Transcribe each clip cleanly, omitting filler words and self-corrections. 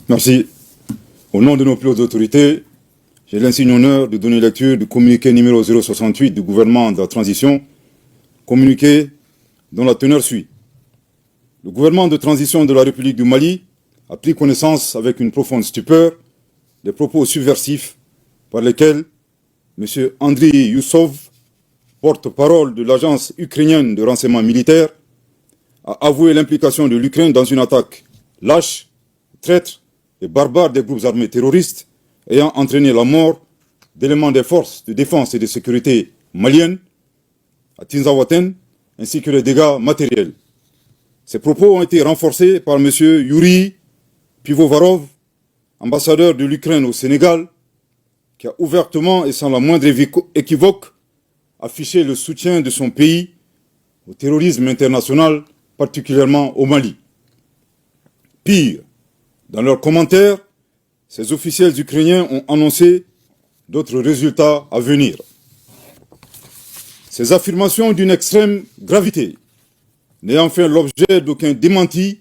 Merci. Au nom de nos plus hautes autorités, j'ai l'insigne honneur de donner lecture du communiqué numéro 068 du gouvernement de la transition, communiqué dont la teneur suit. Le gouvernement de transition de la République du Mali a pris connaissance avec une profonde stupeur des propos subversifs par lesquels M. Andriy Youssov, porte-parole de l'agence ukrainienne de renseignement militaire, a avoué l'implication de l'Ukraine dans une attaque lâche, traître et barbare des groupes armés terroristes ayant entraîné la mort d'éléments des forces de défense et de sécurité maliennes à Tinzaouaten, ainsi que les dégâts matériels. Ces propos ont été renforcés par M. Yuri Pivovarov, ambassadeur de l'Ukraine au Sénégal, qui a ouvertement et sans la moindre équivoque affiché le soutien de son pays au terrorisme international, particulièrement au Mali. Pire, dans leurs commentaires, ces officiels ukrainiens ont annoncé d'autres résultats à venir. Ces affirmations d'une extrême gravité, n'ayant fait l'objet d'aucun démenti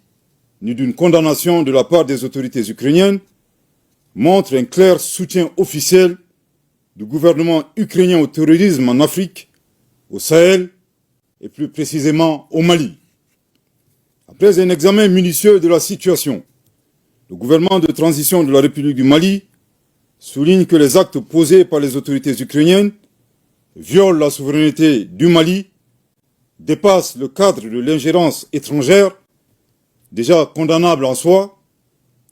ni d'une condamnation de la part des autorités ukrainiennes, montrent un clair soutien officiel du gouvernement ukrainien au terrorisme en Afrique, au Sahel et plus précisément au Mali. Après un examen minutieux de la situation, le gouvernement de transition de la République du Mali souligne que les actes posés par les autorités ukrainiennes violent la souveraineté du Mali, dépassent le cadre de l'ingérence étrangère, déjà condamnable en soi,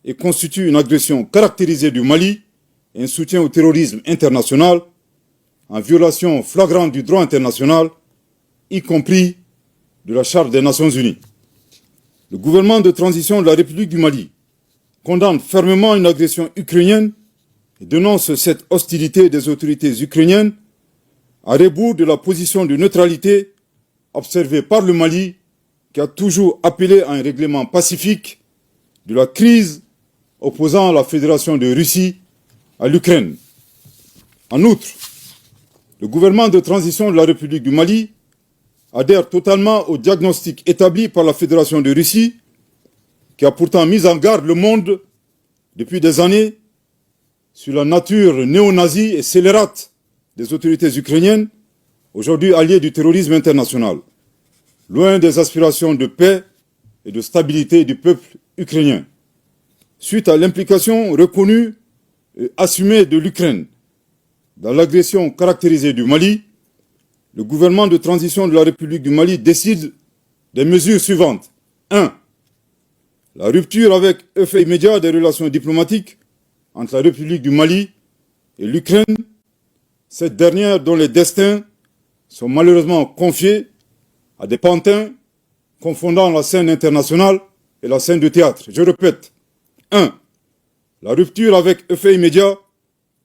et constituent une agression caractérisée du Mali et un soutien au terrorisme international, en violation flagrante du droit international, y compris de la Charte des Nations Unies. Le gouvernement de transition de la République du Mali condamne fermement une agression ukrainienne et dénonce cette hostilité des autorités ukrainiennes à rebours de la position de neutralité observée par le Mali, qui a toujours appelé à un règlement pacifique de la crise opposant la Fédération de Russie à l'Ukraine. En outre, le gouvernement de transition de la République du Mali adhère totalement au diagnostic établi par la Fédération de Russie, qui a pourtant mis en garde le monde depuis des années sur la nature néo-nazie et scélérate des autorités ukrainiennes, aujourd'hui alliées du terrorisme international, loin des aspirations de paix et de stabilité du peuple ukrainien. Suite à l'implication reconnue et assumée de l'Ukraine dans l'agression caractérisée du Mali, le gouvernement de transition de la République du Mali décide des mesures suivantes. 1. La rupture avec effet immédiat des relations diplomatiques entre la République du Mali et l'Ukraine, cette dernière dont les destins sont malheureusement confiés à des pantins confondant la scène internationale et la scène de théâtre. Je répète. 1. La rupture avec effet immédiat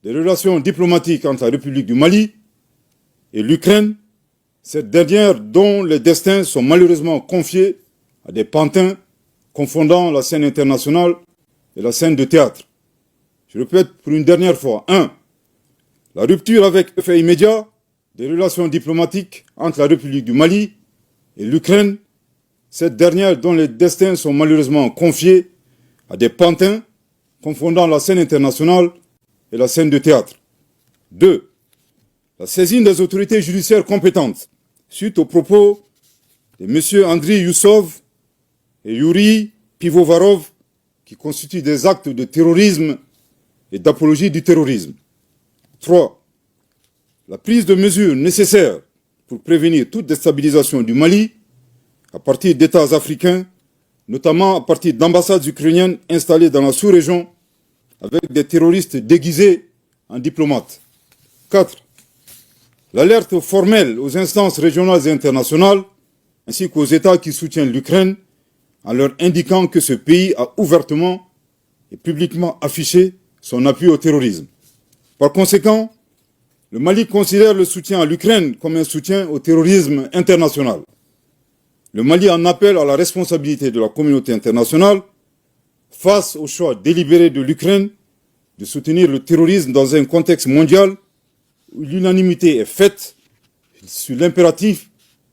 des relations diplomatiques entre la République du Mali et l'Ukraine, cette dernière dont les destins sont malheureusement confiés à des pantins confondant la scène internationale et la scène de théâtre. Je répète pour une dernière fois. 1. La rupture avec effet immédiat des relations diplomatiques entre la République du Mali et l'Ukraine, cette dernière dont les destins sont malheureusement confiés à des pantins confondant la scène internationale et la scène de théâtre. 2. La saisine des autorités judiciaires compétentes suite aux propos de M. Andriy Youssov et Yuri Pivovarov qui constituent des actes de terrorisme et d'apologie du terrorisme. 3. La prise de mesures nécessaires pour prévenir toute déstabilisation du Mali à partir d'États africains, notamment à partir d'ambassades ukrainiennes installées dans la sous-région avec des terroristes déguisés en diplomates. 4. L'alerte formelle aux instances régionales et internationales, ainsi qu'aux États qui soutiennent l'Ukraine, en leur indiquant que ce pays a ouvertement et publiquement affiché son appui au terrorisme. Par conséquent, le Mali considère le soutien à l'Ukraine comme un soutien au terrorisme international. Le Mali en appelle à la responsabilité de la communauté internationale face au choix délibéré de l'Ukraine de soutenir le terrorisme dans un contexte mondial où l'unanimité est faite sur l'impératif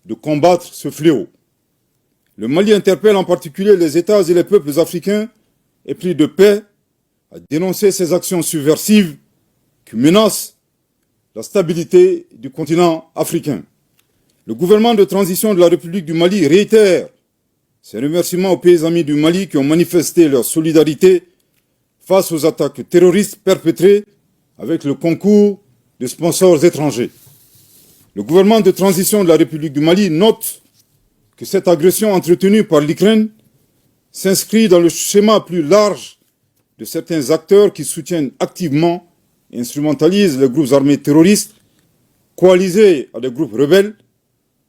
de combattre ce fléau. Le Mali interpelle en particulier les États et les peuples africains épris de paix a dénoncé ces actions subversives qui menacent la stabilité du continent africain. Le gouvernement de transition de la République du Mali réitère ses remerciements aux pays amis du Mali qui ont manifesté leur solidarité face aux attaques terroristes perpétrées avec le concours de sponsors étrangers. Le gouvernement de transition de la République du Mali note que cette agression entretenue par l'Ukraine s'inscrit dans le schéma plus large de certains acteurs qui soutiennent activement et instrumentalisent les groupes armés terroristes, coalisés à des groupes rebelles,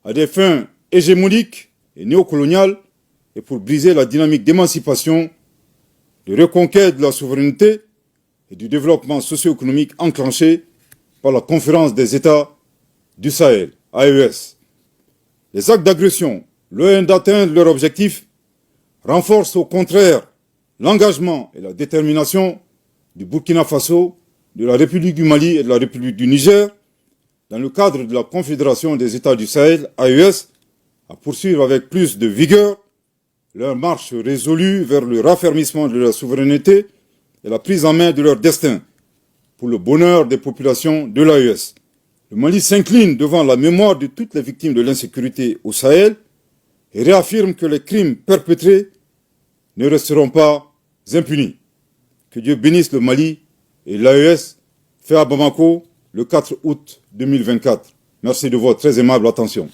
à des fins hégémoniques et néocoloniales, et pour briser la dynamique d'émancipation, de reconquête de la souveraineté et du développement socio-économique enclenché par la Conférence des États du Sahel, AES. Les actes d'agression, loin d'atteindre leur objectif, renforcent au contraire l'engagement et la détermination du Burkina Faso, de la République du Mali et de la République du Niger, dans le cadre de la Confédération des États du Sahel, AES, à poursuivre avec plus de vigueur leur marche résolue vers le raffermissement de leur souveraineté et la prise en main de leur destin, pour le bonheur des populations de l'AES. Le Mali s'incline devant la mémoire de toutes les victimes de l'insécurité au Sahel et réaffirme que les crimes perpétrés ne resteront pas impunis. Que Dieu bénisse le Mali et l'AES, fait à Bamako le 4 août 2024. Merci de votre très aimable attention.